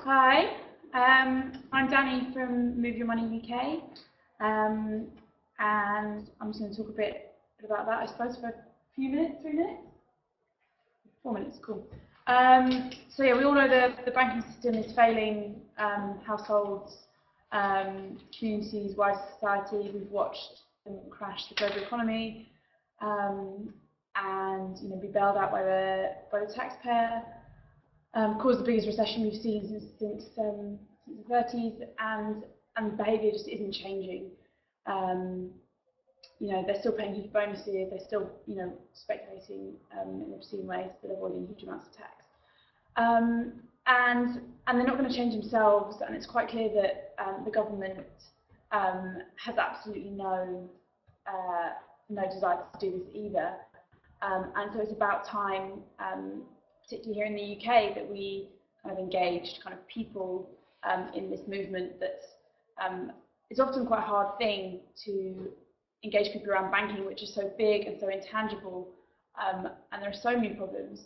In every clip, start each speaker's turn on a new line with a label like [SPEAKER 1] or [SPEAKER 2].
[SPEAKER 1] Hi, I'm Danny from Move Your Money UK, and I'm just going to talk a bit about that, I suppose, for a few minutes, 3 minutes? 4 minutes, cool. So yeah, we all know the banking system is failing households, communities, wider society. We've watched them crash the global economy, and be bailed out by the taxpayer. Caused the biggest recession we've seen since the 30s, and behaviour just isn't changing. They're still paying huge bonuses. They're still, speculating in obscene ways, but avoiding huge amounts of tax. And they're not going to change themselves. And it's quite clear that the government has absolutely no desire to do this either. And so it's about time, particularly here in the UK, that we kind of engaged people in this movement that's it's often quite a hard thing to engage people around banking, which is so big and so intangible, and there are so many problems.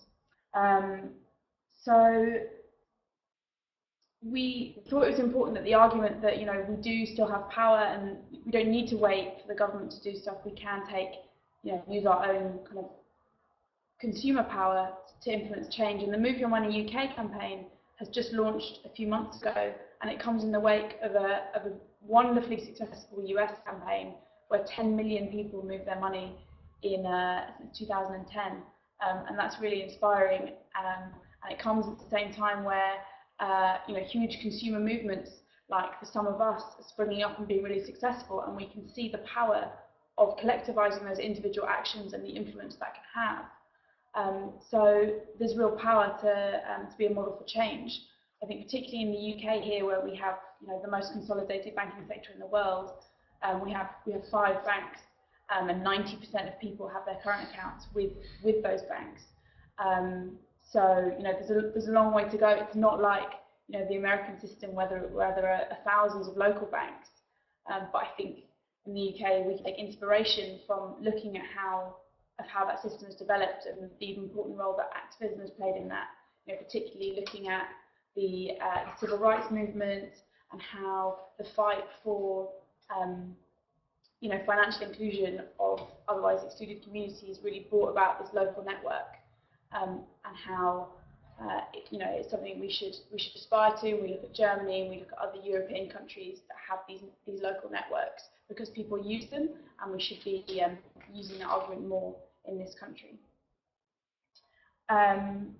[SPEAKER 1] So we thought it was important that the argument that we do still have power and we don't need to wait for the government to do stuff. We can use our own kind of consumer power to influence change. And the Move Your Money UK campaign has just launched a few months ago, and it comes in the wake of a wonderfully successful US campaign where 10 million people moved their money in 2010, and that's really inspiring. And it comes at the same time where huge consumer movements like the Sum of Us are springing up and being really successful, and we can see the power of collectivizing those individual actions and the influence that can have. So there's real power to be a model for change. I think particularly in the UK here, where we have the most consolidated banking sector in the world, we have 5 banks, and 90% of people have their current accounts with those banks. So there's a long way to go. It's not like the American system where there are thousands of local banks. But I think in the UK we can take inspiration from looking at how that system has developed and the important role that activism has played in that. Particularly looking at the civil rights movement and how the fight for financial inclusion of otherwise excluded communities really brought about this local network, and how it's something we should aspire to. We look at Germany and we look at other European countries that have these local networks because people use them, and we should be using that argument more in this country. And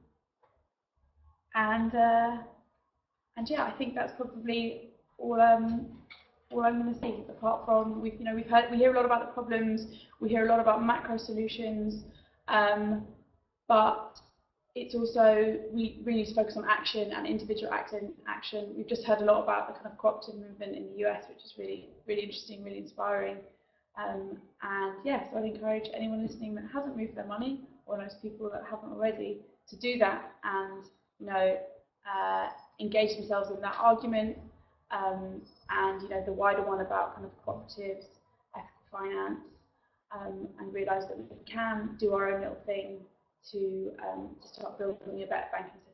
[SPEAKER 1] yeah, I think that's probably all I'm going to say. Apart from we hear a lot about the problems, we hear a lot about macro solutions, but it's also we really need to focus on action and individual action. We've just heard a lot about the kind of cooperative movement in the US, which is really interesting, really inspiring. And yeah, so I'd encourage anyone listening that hasn't moved their money, or knows people that haven't already, to do that and engage themselves in that argument, and the wider one about kind of cooperatives, ethical finance, and realise that we can do our own little thing to start building a better banking system.